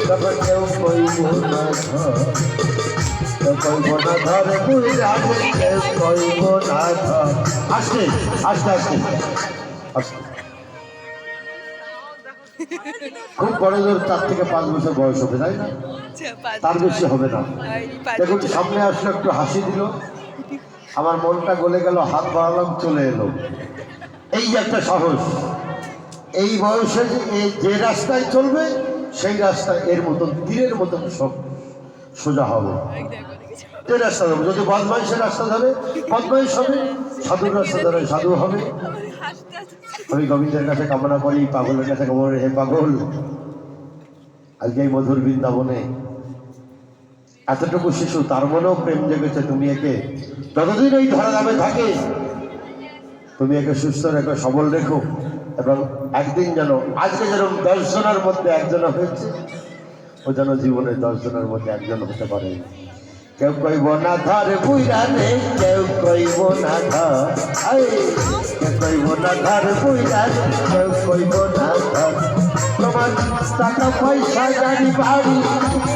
তখন কেউ কইব না কইব না ধর বুইরা কেউ কইব না ধর। আস্তে আস্তে আস্তে আস্তে। খুব বড় জোর 4 থেকে 5 বছর বয়স হবে, তাই না? তার বেশি হবে না। দেখুন সামনে আসলে একটু হাসি দিল, আমার মনটা গলে গেল, হাত বাড়ালাম, চলে এলো। এই যে একটা সাহস, এই বয়সে যে রাস্তায় চলবে সেই রাস্তায় এর মতন তীরের মতন সব সোজা হবে। যে রাস্তা ধরবে, যদি বদমাইশের রাস্তা ধরে বদমাইশ হবে, সাধুর রাস্তা ধরে সাধু হবে। আমি গোবিন্দের কাছে কামনা করি, পাগলের কাছে কামনা করি, হে পাগল আজকে এই মধুর বৃন্দাবনে এতটুকু শিশু, তার মনেও প্রেম জেগেছে। তুমি একে যতদিন এই ধরা নামে থাকে তুমি একে সুস্থ রেখো, সবল রেখো, এবং একদিন যেন আজকে যেরকম 10 জনের মধ্যে একজন হয়েছে, ও যেন জীবনে 10 জনের মধ্যে একজন হতে পারে। কেউ কইব না ধর বুইরা রে, কেউ কইব না ধর, কেউ কইব না ধর বুইরা রে, কেউ কইব না ধর। তোমার টাকা পয়সা গাড়ি বাড়ি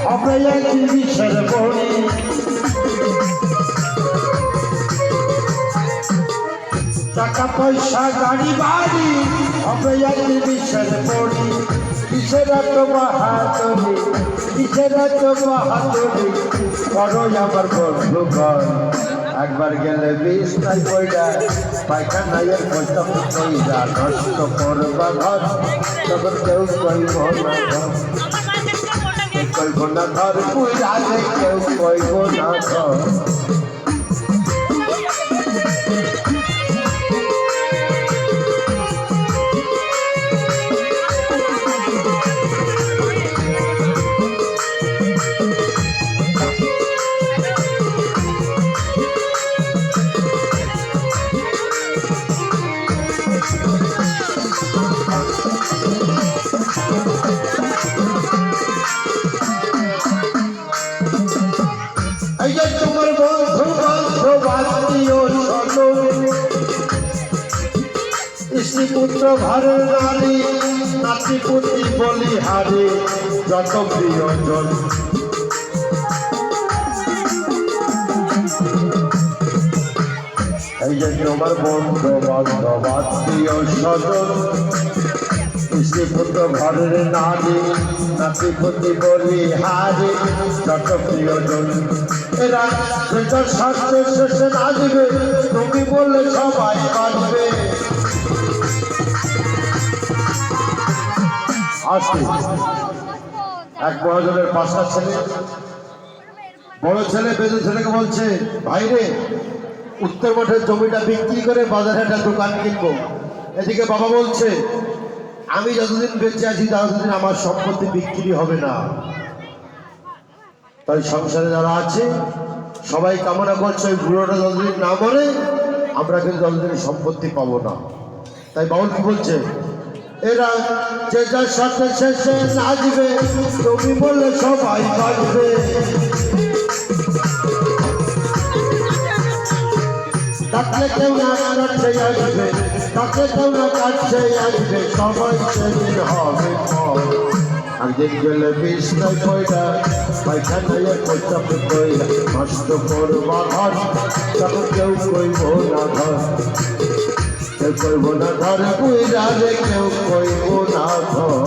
হবে একদিন বিষের বড়ি। টাকা পয়সা গাড়ি বাড়ি হবে একদিন বিষের বড়ি। কিসের এত বাহাদুরি, কিসের এত বাহাদুরি করো আমার বন্ধুগণ। একবার গেলে বিছনায় পয়ডা পায়খানায় কইতা কইরা নষ্ট করবা ঘর, তখন কেউ কইব না ধর, কেউ কইব না ধর পুইরা রে, কেউ কইব না ধর। তোমার বন্ধু বান্ধব আত্মীয় স্বজন, স্ত্রী পুত্র ঘরের নারী, নাতিপুতি বলিহারি যত প্রিয়জন। এই যে তোমার বন্ধু বান্ধব আত্মীয় স্বজন, স্ত্রী পুত্র ঘরের নারী, নাতিপুতি বলিহারি যত প্রিয়জন। এরা সেটার স্বার্থের শেষে নাচবে, তুমি বললে সবাই বাঁচবে। আসবে এক মহাজনের 5টা ছেলে, বড় ছেলে বেজে ছেলেকে বলছে, ভাই রে উত্তর মঠের জমিটা বিক্রি করে বাজারে একটা দোকান কিনবো। এদিকে বাবা বলছে, আমি যতদিন বেঁচে আছি ততদিন আমার সম্পত্তি বিক্রি হবে না। তাই সংসারে যারা আছে সবাই কামনা করছে ওই বুড়োটা যতদিন না মরে আমরা কিন্তু ততদিন সম্পত্তি পাবো না। তাই বাউল কি বলছে, এরা যে যার সাথে শেষে নাচবে, তুমি বললে সবাই বাঁচবে। ডাকলে কেউ না কাছে আসবে, ডাকলে কেউ না কাছে আসবে, সবাই সেদিন হবে পর। একদিন গেলে বিছনায় পয়ডা পায়খানায় কইতা কইরা নষ্ট করবা ঘর, তখন কেউ কইব না ধর, কেউ কইব না ধর বুইরা রে, কেউ কইব না ধর।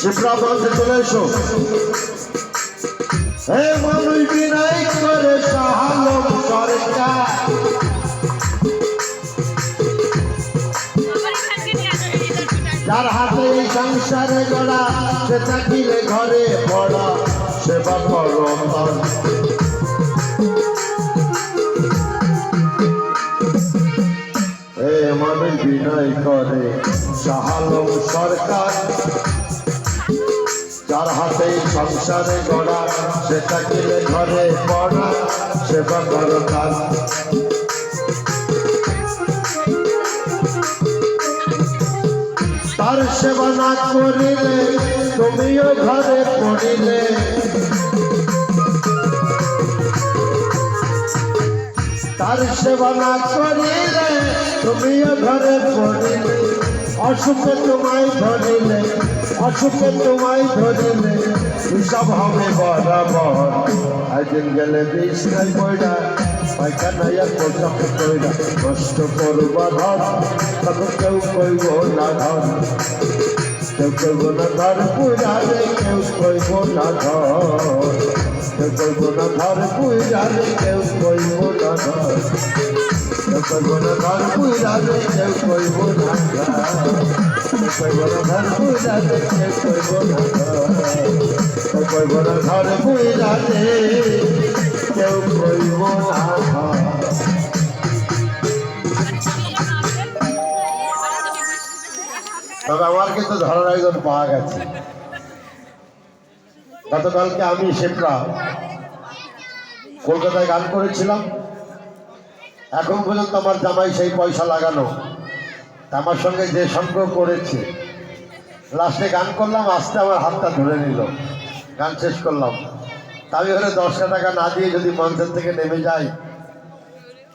শিবরাবাদে চলে এসো। হে মানুষ বিনয় করে সাহালম সরকার, যার হাতে এই সংসারে গড়া, সে থাকিলে ঘরে পড়া, সেবা করো হে মানুষ বিনয় করে শাহালম সরকার, যার হাতে সংসারে গড়া, সেটা কিনে ঘরে পড়া, সেবা করো তার। তার সেবা না করিলে তুমিও ঘরে পড়িলে, তার সেবা না করিলে তুমিও ঘরে পড়িলে, অসুখে তোমায় ধরিলে, অসুখে তোমায় ধরিলে হিসাব হবে বরাবর। একদিন গেলে বিছনায় পড়া, পায়খানায় প্রসাব কইরা, নষ্ট করবা ধর, তখন কেউ কইব না ধর, কেউ কইব না ধর পুরালে, কেউ কইব না ধর, কেউ কইব না ধর পুরালে, কেউ কইব না ধর, কেউ কইব না ধর পুরালে, কেউ কইব না ধর, কেউ কইব না ধর পুরালে, কেউ কইব না ধর, কেউ কইব না ধর পুরালে, কেউ কইব না ধর। তবে আমার কিন্তু ধরার একজন পাওয়া গেছে। গতকালকে আমি সেপ্রা কলকাতায় গান করেছিলাম, এখন পর্যন্ত আমার জামাই সেই পয়সা লাগানো, আমার সঙ্গে যে সংগ্রহ করেছে, লাস্টে গান করলাম, আসতে আমার হাতটা ধরে নিল, গান শেষ করলাম, আমি হলে 10টা টাকা না দিয়ে যদি মঞ্চের থেকে নেমে যাই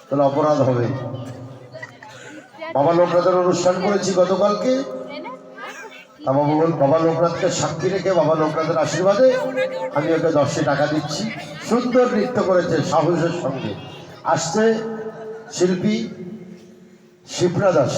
তাহলে অপরাধ হবে। বাবা লোকনাথের অনুষ্ঠান করেছি গতকালকে, বাবা লোকনাথকে সাক্ষী রেখে, বাবা লোকনাথের আশীর্বাদে আমি ওকে 10 টাকা দিচ্ছি। সুন্দর নৃত্য করেছে সাহসের সঙ্গে। আসছে শিল্পী শিপ্রা দাস।